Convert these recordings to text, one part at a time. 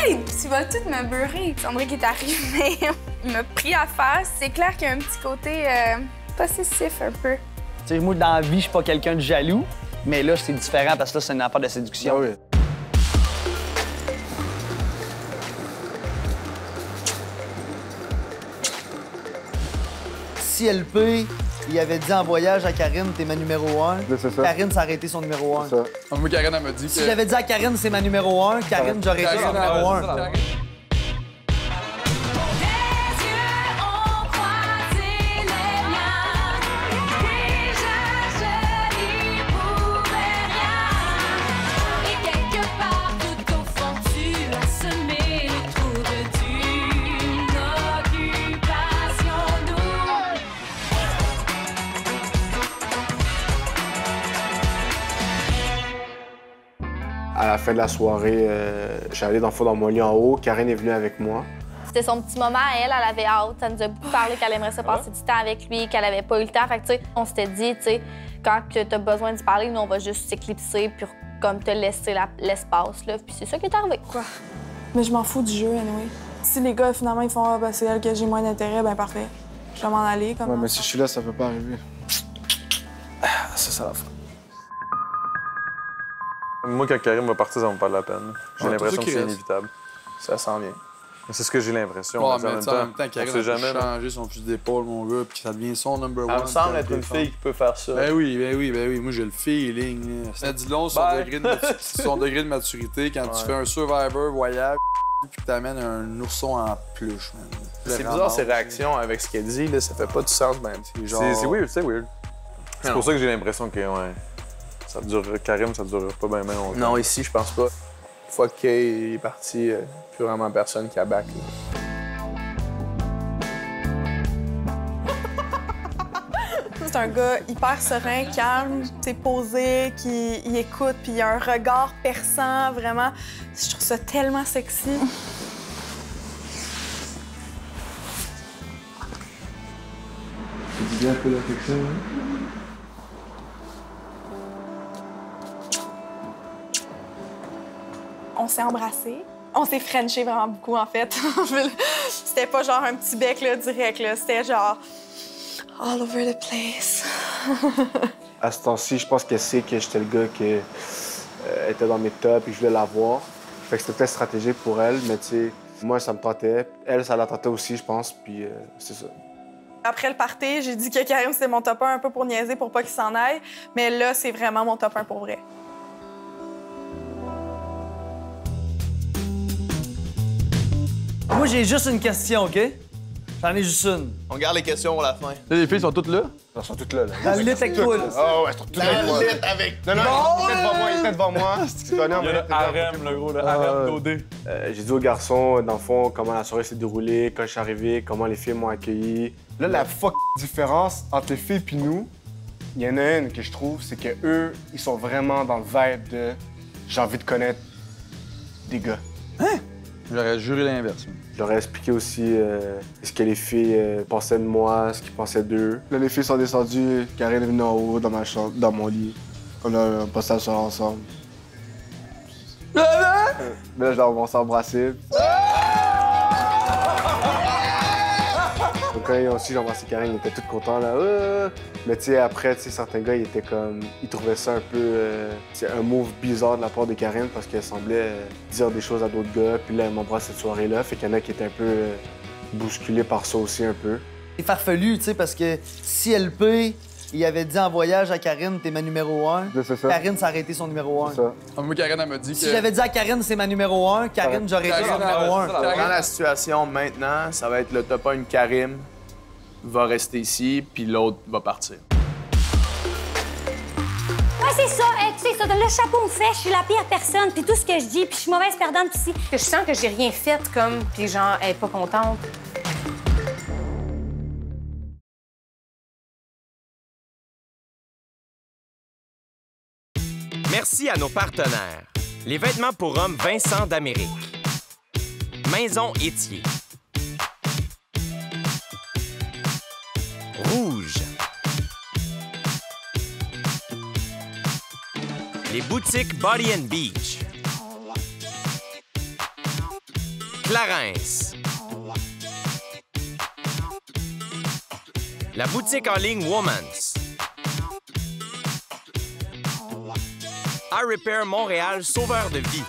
Arrête! Tu vas tout me beurrer. Sandrine qui est arrivée, il m'a pris à face. C'est clair qu'il y a un petit côté possessif un peu. Tu sais, moi, dans la vie, je suis pas quelqu'un de jaloux, mais là, c'est différent parce que là, c'est une affaire de séduction. Ah oui. Si LP, il avait dit en voyage à Karine, t'es ma numéro 1. C'est ça. Karine, ça aurait été son numéro 1. Ça. Moi, Karine, elle m'a dit que... Si j'avais dit à Karine, c'est ma numéro 1, Karine, j'aurais été son numéro 1. À la fin de la soirée, j'allais dans mon lit en haut. Karine est venue avec moi. C'était son petit moment à elle, elle avait hâte. Elle nous a beaucoup parlé qu'elle aimerait ça passer du temps avec lui, qu'elle avait pas eu le temps. Fait que, tu sais, on s'était dit, tu sais, quand tu as besoin d'y parler, nous, on va juste s'éclipser puis comme te laisser l'espace, là. Puis c'est ça qui est arrivé. Quoi? Mais je m'en fous du jeu, anyway. Si les gars, finalement, ils font « Ah, ben, c'est elle que j'ai moins d'intérêt », ben parfait. Je vais m'en aller, comme Ouais, mais si je suis là, ça peut pas arriver. Ça la fin. Moi, quand Karim va partir, ça va me faire de la peine. J'ai l'impression que c'est reste. inévitable. Ça s'en vient. C'est ce que j'ai l'impression. Ouais, mais mais en même temps, on Karine sait a jamais. là. changé son fusil d'épaule, mon gars, puis ça devient son number one. Elle me semble être une fille qui peut faire ça. Ben oui. Moi, j'ai le feeling. Là. Ça dit long sur son degré de maturité quand tu fais un Survivor voyage puis que t'amènes un ourson en peluche, man. C'est bizarre, ses réactions avec ce qu'elle dit, là, ça fait pas du sens, même. C'est genre... C'est weird, c'est weird. C'est pour ça que j'ai l'impression que, ouais, ça dure... Karim, ça durera pas bien longtemps. Non, ici, je pense pas. Une fois qu'il est parti, plus vraiment personne qui a back. Là. C'est un gars hyper serein, calme, t'sais, posé, qui il écoute, puis il a un regard perçant, vraiment. Je trouve ça tellement sexy. C'est bien un peu d'affection, hein? On s'est embrassés. On s'est frenché vraiment beaucoup, en fait. C'était pas genre un petit bec là, direct, là. C'était genre all over the place. À ce temps-ci, je pense qu'elle sait que j'étais le gars qui était dans mes tops et que je voulais la voir. Fait que c'était peut-être stratégique pour elle, mais tu sais, moi, ça me tentait. Elle, ça la tentait aussi, je pense, puis c'est ça. Après le party, j'ai dit que Karim, c'était mon top 1 un peu pour niaiser, pour pas qu'il s'en aille. Mais là, c'est vraiment mon top 1 pour vrai. Moi, j'ai juste une question, OK? J'en ai juste une. On garde les questions pour la fin. Là, les filles sont toutes là? Elles sont toutes là, là. Dans le lit avec toi, là. Ah ouais, elles sont toutes avec moi. avec... Non, il était devant moi. Il y a le harem, le gros, le harem d'OD. J'ai dit aux garçons, dans le fond, comment la soirée s'est déroulée, quand je suis arrivé, comment les filles m'ont accueilli. Là, la différence entre les filles et nous, il y en a une que je trouve, c'est que eux, ils sont vraiment dans le vibe de j'ai envie de connaître des gars. J'aurais juré l'inverse. Je leur ai expliqué aussi ce que les filles pensaient de moi, ce qu'ils pensaient d'eux. Là, les filles sont descendues, Karine est venue en haut dans ma chambre, dans mon lit. On a passé la soirée ensemble. Là, on s'est embrassés. Donc, quand aussi j'ai embrassé Karine, ils étaient tous contents là. Mais tu sais, après, tu sais, certains gars, ils étaient comme. Ils trouvaient ça un peu. C'est un move bizarre de la part de Karine parce qu'elle semblait dire des choses à d'autres gars. Puis là, elle m'embrasse cette soirée-là. Fait qu'il y en a qui étaient un peu bousculés par ça aussi un peu. C'est farfelu, tu sais, parce que si LP, il avait dit en voyage à Karine, t'es ma numéro 1, C'est ça. Karine, ça aurait été son numéro 1. C'est ça. Moi, Karine, elle m'a dit que... Si j'avais dit à Karine, c'est ma numéro 1, Karine, j'aurais été son Karine, numéro 1. Dans la situation maintenant, ça va être le top 1 Karim va rester ici, puis l'autre va partir. Ouais, c'est ça. Tu sais, ça, le chapeau me fait, je suis la pire personne, puis tout ce que je dis, puis je suis mauvaise perdante ici. Je sens que j'ai rien fait comme, puis genre, elle est pas contente. Merci à nos partenaires. Les vêtements pour hommes Vincent d'Amérique. Maison Étier. Rouge. Les boutiques Body and Beach. Clarence. La boutique en ligne Womans. iRepair Montréal, sauveur de vie.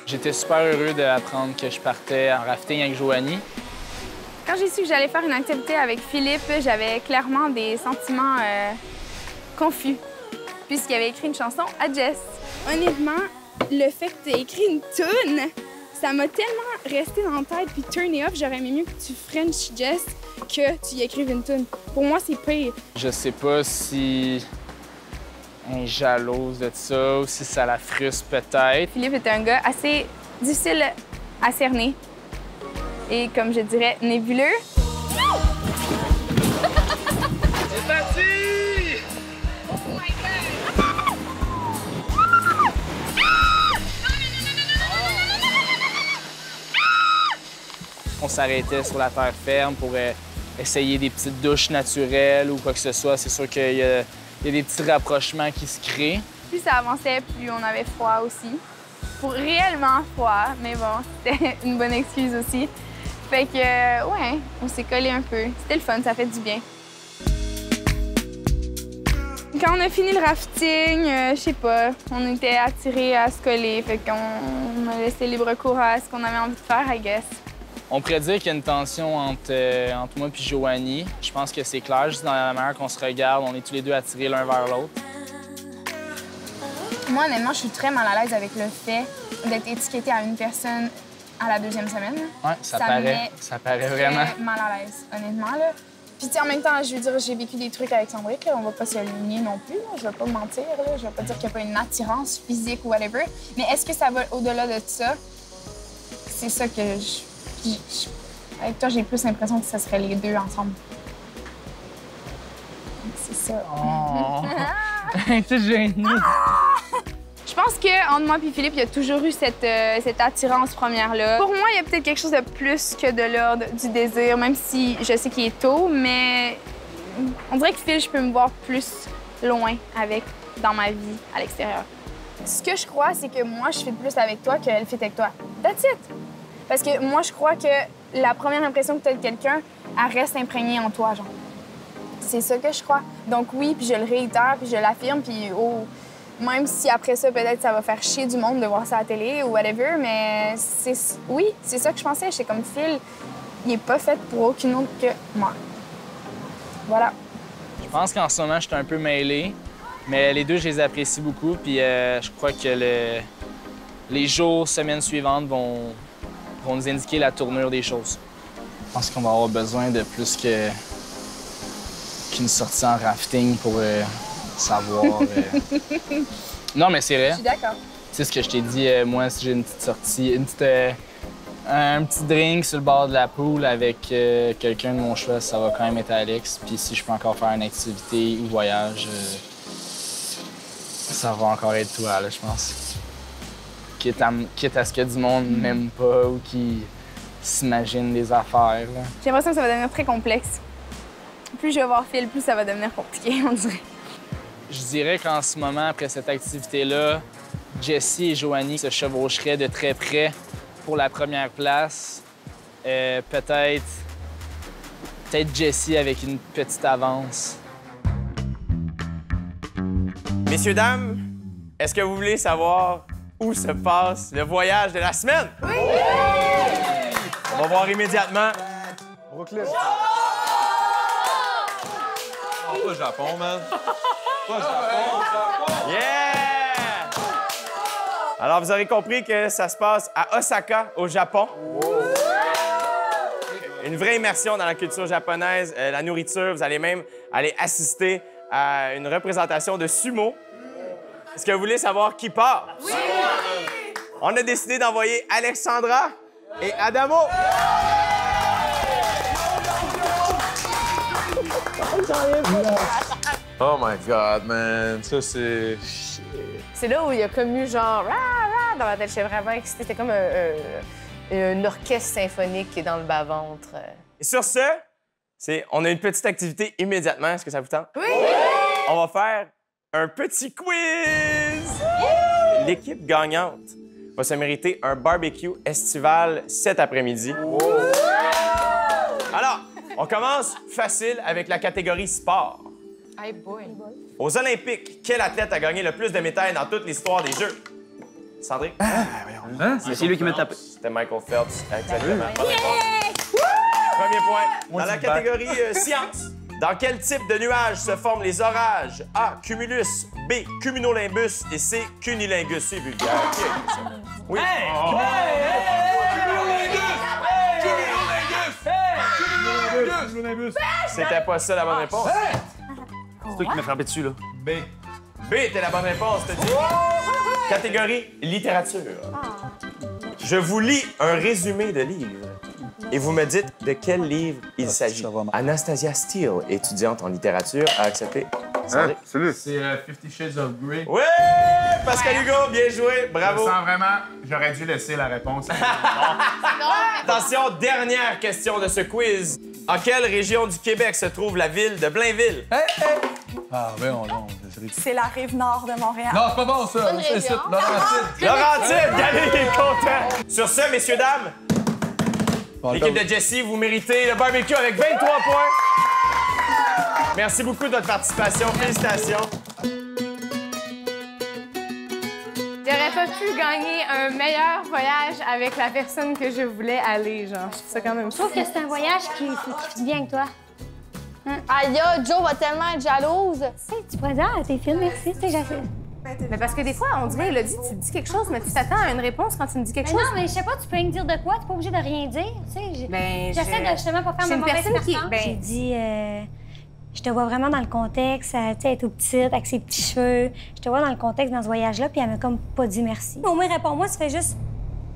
J'étais super heureux d'apprendre que je partais en rafting avec Joanie. Quand j'ai su que j'allais faire une activité avec Philippe, j'avais clairement des sentiments confus, puisqu'il avait écrit une chanson à Jess. Honnêtement, le fait que tu aies écrit une toune, ça m'a tellement resté dans la tête, puis turn it up, j'aurais aimé mieux que tu French Jess que tu y écrives une toune. Pour moi, c'est pire. Je sais pas si elle est jalouse de ça ou si ça la frustre peut-être. Philippe était un gars assez difficile à cerner et, comme je dirais, nébuleux. C'est parti! On s'arrêtait sur la terre ferme pour essayer des petites douches naturelles ou quoi que ce soit. C'est sûr qu'il y a des petits rapprochements qui se créent. Plus ça avançait, plus on avait froid aussi. Pour réellement froid, mais bon, c'était une bonne excuse aussi. Fait que, ouais, on s'est collé un peu. C'était le fun, ça fait du bien. Quand on a fini le rafting, je sais pas, on était attirés à se coller. Fait qu'on a laissé libre cours à ce qu'on avait envie de faire, I guess. On pourrait dire qu'il y a une tension entre moi et Joanie. Je pense que c'est clair, juste dans la manière qu'on se regarde, on est tous les deux attirés l'un vers l'autre. Moi, honnêtement, je suis très mal à l'aise avec le fait d'être étiquetée à une personne à la deuxième semaine. Ouais, ça paraît vraiment. Très mal à l'aise, honnêtement, là. Puis, en même temps, je veux dire, j'ai vécu des trucs avec Sandrick, là. On va pas se nier non plus, là. Je vais pas me mentir, là. Je vais pas dire qu'il n'y a pas une attirance physique ou whatever. Mais est-ce que ça va au-delà de ça? C'est ça que avec toi, j'ai plus l'impression que ce serait les deux ensemble. C'est ça. Oh! C'est génial! Je pense qu'entre moi et Philippe, il y a toujours eu cette attirance première-là. Pour moi, il y a peut-être quelque chose de plus que de l'ordre du désir, même si je sais qu'il est tôt, mais on dirait que Phil, je peux me voir plus loin avec dans ma vie à l'extérieur. Ce que je crois, c'est que moi, je fit plus avec toi qu'elle fit avec toi. That's it! Parce que moi, je crois que la première impression que tu as de quelqu'un, elle reste imprégnée en toi, genre. C'est ça que je crois. Donc oui, puis je le réitère, puis je l'affirme, puis même si après ça, peut-être, ça va faire chier du monde de voir ça à la télé ou whatever, mais oui, c'est ça que je pensais. J'étais comme Phil, il est pas fait pour aucune autre que moi. Voilà. Je pense qu'en ce moment, je suis un peu mêlé, mais les deux, je les apprécie beaucoup, puis je crois que les jours, semaines suivantes vont nous indiquer la tournure des choses. Je pense qu'on va avoir besoin de plus qu'une sortie en rafting pour savoir. Non, mais c'est vrai. Je suis d'accord. Tu sais ce que je t'ai dit, moi, si j'ai une petite sortie, un petit drink sur le bord de la pool avec quelqu'un de mon choix, ça va quand même être Alex. Puis si je peux encore faire une activité ou voyage, ça va encore être toi, là, je pense. Quitte à ce que du monde m'aime pas ou qui s'imagine des affaires. J'ai l'impression que ça va devenir très complexe. Plus je vais voir Phil, plus ça va devenir compliqué, on dirait. Je dirais qu'en ce moment, après cette activité-là, Jessie et Joanie se chevaucheraient de très près pour la première place. Peut-être Jessie avec une petite avance. Messieurs, dames, est-ce que vous voulez savoir où se passe le voyage de la semaine? Oui! On va voir immédiatement. Brooklyn. Pas Japon, man. Pas Japon. Yeah! Alors, vous aurez compris que ça se passe à Osaka, au Japon. Une vraie immersion dans la culture japonaise, la nourriture. Vous allez même aller assister à une représentation de sumo. Est-ce que vous voulez savoir qui part? Oui! On a décidé d'envoyer Alexandra et Adamo. Oh my God, man. Ça, c'est... C'est là où il y a comme eu genre rah, rah, dans ma tête. J'étais vraiment excitée. C'était comme un orchestre symphonique qui est dans le bas-ventre. Et sur ce, on a une petite activité immédiatement. Est-ce que ça vous tente? Oui! On va faire un petit quiz! L'équipe gagnante va se mériter un barbecue estival cet après-midi. Alors, on commence facile avec la catégorie sport. Hey boy. Aux Olympiques, quel athlète a gagné le plus de médailles dans toute l'histoire des Jeux? Sandrine? C'est lui qui m'a tapé. C'était Michael Phelps. Exactement. Premier point. Dans la catégorie sciences, dans quel type de nuages se forment les orages? A. Cumulus. B. Cumulonimbus. Et C. Cunilingus. C'est vulgaire. Qui a écrit ça? Oui. C'était pas ça la bonne réponse. C'est toi qui m'as frappé dessus, là. B. B était la bonne réponse, t'as dit. Catégorie littérature. Je vous lis un résumé de livre et vous me dites de quel livre il s'agit. Anastasia Steele, étudiante en littérature, a accepté. C'est lui. C'est 50 Shades of Grey. Oui! Pascal Hugo, bien joué, bravo. Je sens vraiment, j'aurais dû laisser la réponse. Attention, dernière question de ce quiz. En quelle région du Québec se trouve la ville de Blainville? Ah, ben non. C'est la rive nord de Montréal. Non, c'est pas bon, ça. C'est ça, Laurentide. Laurentide, Gagné, il est content. Sur ce, messieurs, dames, l'équipe de Jessie, vous méritez le barbecue avec 23 points. Merci beaucoup de votre participation. Félicitations. J'aurais pas pu gagner un meilleur voyage avec la personne que je voulais aller, genre. Je trouve ça quand même Je trouve que c'est un voyage qui fit bien avec toi. Aïe, Jo va tellement être jalouse. Tu pourrais dire, t'es fine, merci. Tu sais, j'essaie. Mais parce que des fois, on dirait, Elodie, tu dis quelque chose, mais tu t'attends à une réponse quand tu me dis quelque chose. Non, mais je sais pas, tu peux me dire de quoi, t'es pas obligé de rien dire. Tu sais, j'essaie de justement pas faire ma mauvaise personne. J'ai dit, je te vois vraiment dans le contexte, tu sais, elle est toute petite, avec ses petits cheveux. Je te vois dans le contexte dans ce voyage-là, puis elle m'a comme pas dit merci. Au moins, réponds-moi, tu fais juste.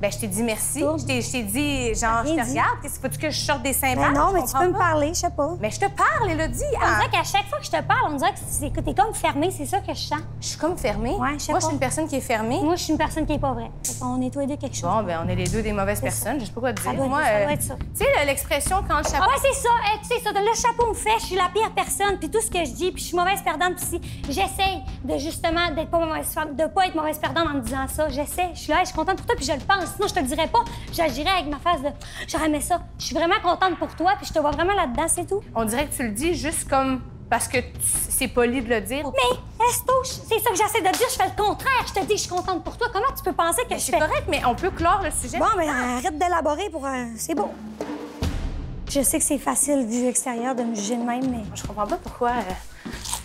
Ben, je t'ai dit merci. Je t'ai dit, genre, je te regarde. Faut-tu que je sorte des cymbales? Ben non, mais tu peux me parler, je sais pas. Mais je te parle, Elodie. On dirait qu'à chaque fois que je te parle, on dirait que t'es comme fermée, c'est ça que je sens. Je suis comme fermée? Ouais, je sais pas. Moi, je suis une personne qui est fermée. Moi, je suis une personne qui est pas vraie. On est tous les deux quelque chose. Bon, ben, on est les deux des mauvaises personnes. Je sais pas quoi te dire. Ça doit être ça. Tu sais, l'expression quand le chapeau. Ah ouais, c'est ça. Tu sais, ça. Le chapeau me fait, je suis la pire personne. Puis tout ce que je dis, puis je suis mauvaise perdante. Puis si j'essaye de justement de pas être mauvaise perdante en me disant ça, j'essaie. Je suis là, je suis contente pour toi, puis je le pense. Sinon, je te le dirais pas. J'agirais avec ma face de j'aurais aimé ça. Je suis vraiment contente pour toi, puis je te vois vraiment là-dedans, c'est tout. On dirait que tu le dis juste comme parce que c'est poli de le dire. Mais, Estouche, c'est ça que j'essaie de dire. Je fais le contraire. Je te dis, je suis contente pour toi. Comment tu peux penser que je C'est fais... correct, mais on peut clore le sujet. Bon, mais arrête d'élaborer pour un... C'est bon. Je sais que c'est facile, vu l'extérieur, de me juger de même, mais... Je comprends pas pourquoi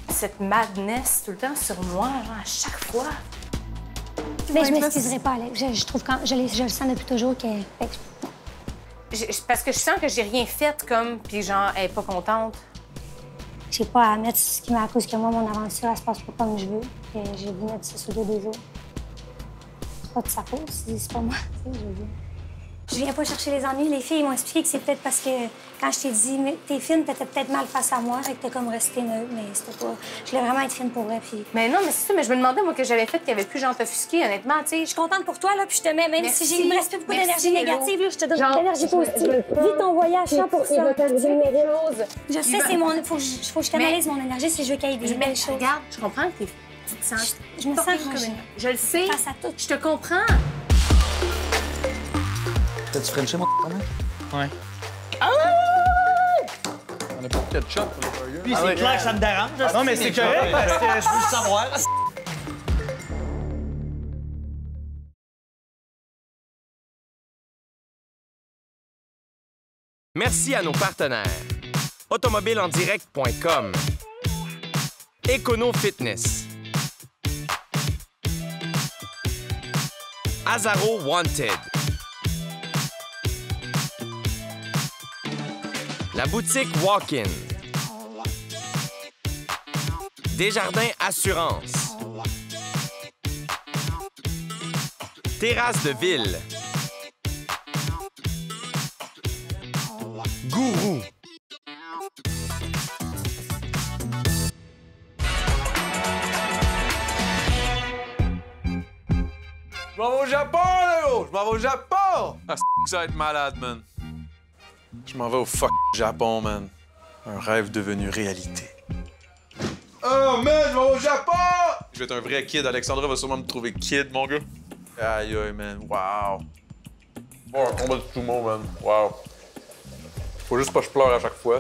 cette madness tout le temps sur moi, genre à chaque fois. Mais je m'excuserai pas, Alex. Je trouve quand je le sens depuis toujours que... Parce que je sens que j'ai rien fait comme, puis genre, elle est pas contente. J'ai pas à mettre ce qui m'accuse que moi, mon aventure, elle se passe pas comme je veux. Que j'ai voulu mettre ça sur le dos des autres. C'est pas de sa faute, c'est pas moi, tu sais, je veux dire. Je viens pas chercher les ennuis. Les filles m'ont expliqué que c'est peut-être parce que quand je t'ai dit t'es fine, t'étais peut-être mal face à moi, fait que t'es comme resté neutre, mais c'était pas. Je voulais vraiment être fine pour vrai, puis. Mais non, mais c'est ça, mais je me demandais, moi, que j'avais fait qu'il y avait plus genre t'offusquer, honnêtement, tu sais. Je suis contente pour toi, là, puis je te mets, même Merci. si il me reste plus beaucoup d'énergie négative, là, je te donne Genre, de l'énergie positive. Vis ton voyage 100%. Je sais, c'est mon. Faut que je canalise mon énergie si je veux qu'il y ait des belles choses. Regarde, je comprends que tu te sens. Je me sens comme rangée. Je le sais. Face à tout. Je te comprends. T'as-tu frenché, mon même? Ouais. On a pas de ketchup pour le burger. Puis c'est clair que ça me dérange. Non, mais c'est correct parce que je veux le savoir. Merci à nos partenaires. Automobilendirect.com, Econo Fitness, Azaro Wanted, la boutique Walk-in, Desjardins Assurance, Terrasse de Ville, Gourou. Je m'en vais au Japon, là, gros! Je m'en vais au Japon! Ah, ça va être malade, man. Je m'en vais au Japon, man. Un rêve devenu réalité. Oh, man, je m'en vais au Japon! Je vais être un vrai kid. Alexandra va sûrement me trouver kid, mon gars. Aïe, aïe, man. Wow. Oh, un combat de sumo, man. Wow. Faut juste pas que je pleure à chaque fois.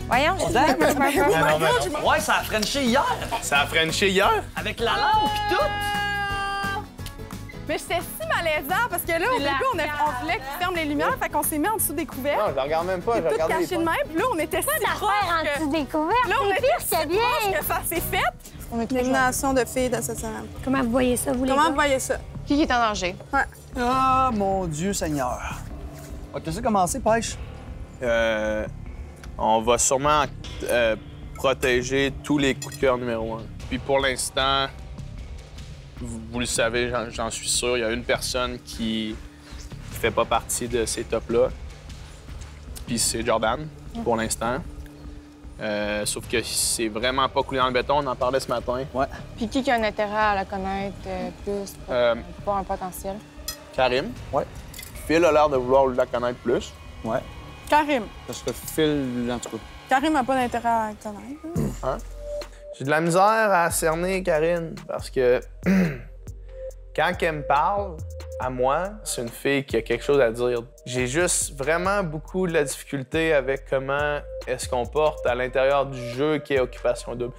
Voyons, Ouais, ça a frenché hier. Ça a frenché hier? Avec la langue pis tout. Mais j'étais si malaisant parce que là, au début, on voulait qu'ils ferment les lumières, fait qu'on s'est mis en dessous des couverts. Non, je la regarde même pas, je tout regarde les caché de même, puis là, on était si proches en que... dessous des couverts. Là, on C'est était pire, si c'est bien. proches que ça s'est fait. On est l'élimination de filles de cette semaine. Comment vous voyez ça, vous, les Comment gars? vous voyez ça? Qui est en danger? Ouais. Ah, mon Dieu Seigneur. On va te laisser commencer, Pêche. On va sûrement protéger tous les coups de cœur numéro 1. Puis pour l'instant, vous le savez, j'en suis sûr, il y a une personne qui fait pas partie de ces tops-là. Puis c'est Jordan, pour l'instant. Sauf que c'est vraiment pas coulé dans le béton, on en parlait ce matin. Ouais. Puis qui a un intérêt à la connaître plus pour un potentiel? Karim. Ouais. Phil a l'air de vouloir la connaître plus. Ouais. Karim. Parce que Phil, en tout cas. Karim n'a pas d'intérêt à connaître. Hein? J'ai de la misère à cerner Karine parce que quand elle me parle à moi, c'est une fille qui a quelque chose à dire. J'ai juste vraiment beaucoup de la difficulté avec comment est-ce qu'on porte à l'intérieur du jeu qui est Occupation Double.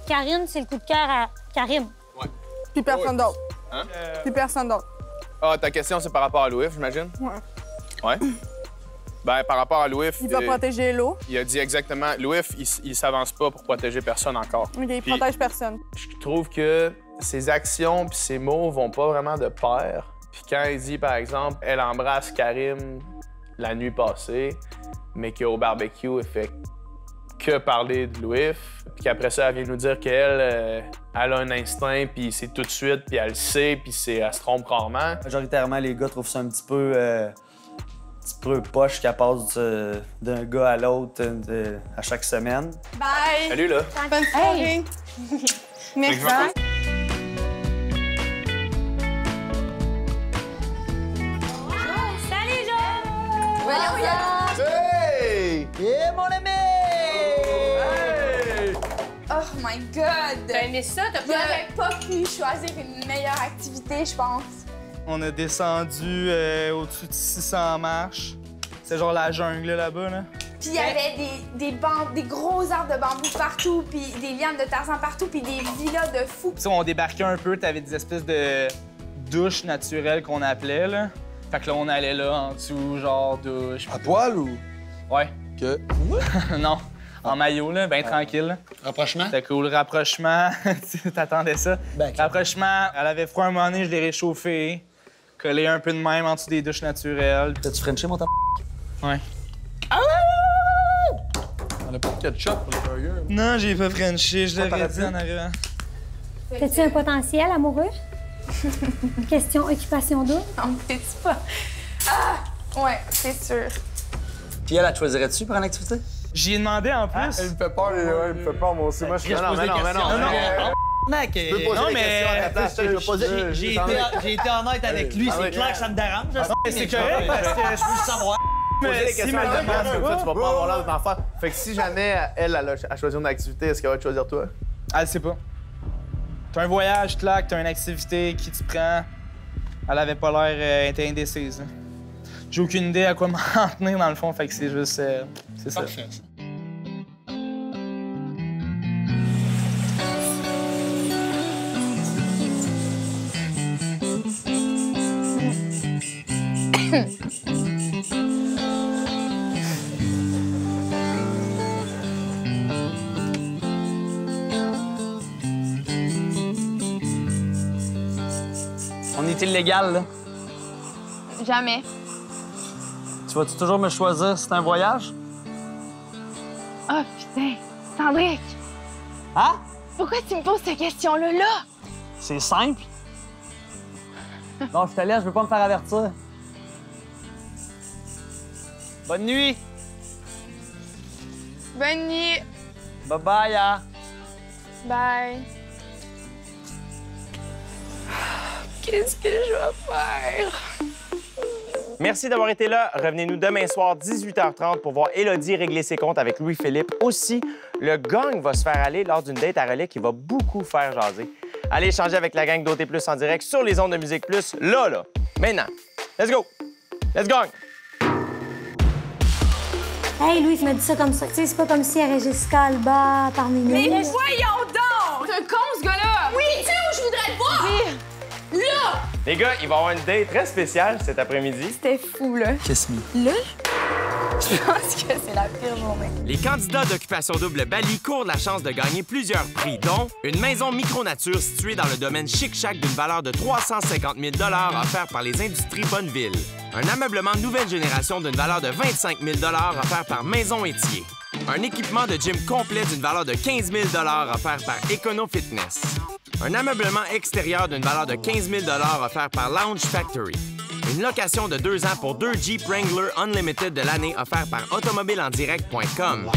Karine, c'est le coup de cœur à Karim. Ouais. Puis personne d'autre. Hein? Puis personne d'autre. Ah, ta question, c'est par rapport à Louis, j'imagine? Ouais. Ouais. Ben, par rapport à Louis... Il va protéger l'eau. Il a dit exactement... Louis, il s'avance pas pour protéger personne encore. OK, il Puis, protège personne. je trouve que ses actions puis ses mots vont pas vraiment de pair. Puis quand il dit, par exemple, elle embrasse Karim la nuit passée, mais qu'au barbecue, elle fait que parler de Louis, puis qu'après ça, elle vient nous dire qu'elle elle a un instinct, puis c'est tout de suite, puis elle le sait, puis elle se trompe rarement. Majoritairement, les gars trouvent ça un petit peu poche qu'elle passe d'un gars à l'autre à chaque semaine. Bye! Salut, là! Bonne soirée! Merci! Salut, Jean! Hey! Yeah, mon ami! Oh my God! T'as aimé ça? T'as J'aurais pas pu choisir une meilleure activité, je pense. On a descendu au-dessus de 600 marches. C'est genre la jungle là-bas, là. Puis il y avait des gros arbres de bambou partout, puis des lianes de Tarzan partout, puis des villas de fous. Tu sais, on débarquait un peu, t'avais des espèces de douches naturelles qu'on appelait, là. Fait que là, on allait là, en dessous, genre douche. À poil ou? Ouais. Que? Non, en maillot, là, bien tranquille. Là. Rapprochement? C'était cool. Rapprochement, tu t'attendais ça. Ben, Rapprochement, elle avait froid un moment donné, je l'ai réchauffé. Collé un peu de même en dessous des douches naturelles. T'as-tu frenché, mon temps? Ouais. On a pas de ketchup pour les burgers. Non, j'ai pas frenché, je l'aurais dit en arrivant. T'as-tu un potentiel amoureux? Question occupation double? Non, peut-être pas. Ah! Ouais, c'est sûr. Puis elle, choisirais-tu pour une activité? J'y ai demandé en plus. Il me fait peur, il me fait peur, moi aussi. Moi, je suis Non, mec, Non, mais... j'ai été honnête avec lui, c'est clair que ça me dérange. C'est correct parce que je veux savoir. Poser des questions à la demande, comme ça, tu vas pas avoir l'air d'en faire. Fait que si jamais elle a choisi une activité, est-ce qu'elle va te choisir toi? Elle sait pas. T'as un voyage, claque, t'as une activité, qui tu prends. Elle avait pas l'air, elle était indécise. Hein. J'ai aucune idée à quoi m'en tenir dans le fond, fait que c'est juste. C'est ça. Parfait, ça. On est illégal, là. Jamais. Tu vas-tu toujours me choisir si c'est un voyage? Ah, putain. Sandrick, Hein? pourquoi tu me poses cette question-là, là? C'est simple. Non, je te laisse, je veux pas me faire avertir. Bonne nuit! Bonne nuit. Bye-bye, hein? Bye. Qu'est-ce que je vais faire? Merci d'avoir été là. Revenez-nous demain soir, 18h30, pour voir Élodie régler ses comptes avec Louis-Philippe. Aussi, le gang va se faire aller lors d'une date à relais qui va beaucoup faire jaser. Allez échanger avec la gang d'OT+ en direct sur les ondes de Musique Plus, là. Maintenant. Let's go! Let's go! Hey, Louis, il m'a dit ça comme ça. Tu sais, c'est pas comme si il y avait Jessica Alba parmi nous. Mais voyons donc! C'est un con, ce gars-là! Oui! Tu sais où je voudrais le voir? Oui. Là! Les gars, il va y avoir une date très spéciale cet après-midi. C'était fou, là. Kiss me. Là? Je pense que c'est la pire journée. Les candidats d'Occupation Double Bali courent la chance de gagner plusieurs prix, dont une maison micronature située dans le domaine Chic-Chac d'une valeur de 350 000 offert par les Industries Bonneville. Un ameublement nouvelle génération d'une valeur de 25 000 offert par Maison Étier. Un équipement de gym complet d'une valeur de 15 000 offert par Econo Fitness. Un ameublement extérieur d'une valeur de 15 000 offert par Lounge Factory. Une location de 2 ans pour 2 Jeep Wrangler Unlimited de l'année offert par automobileendirect.com.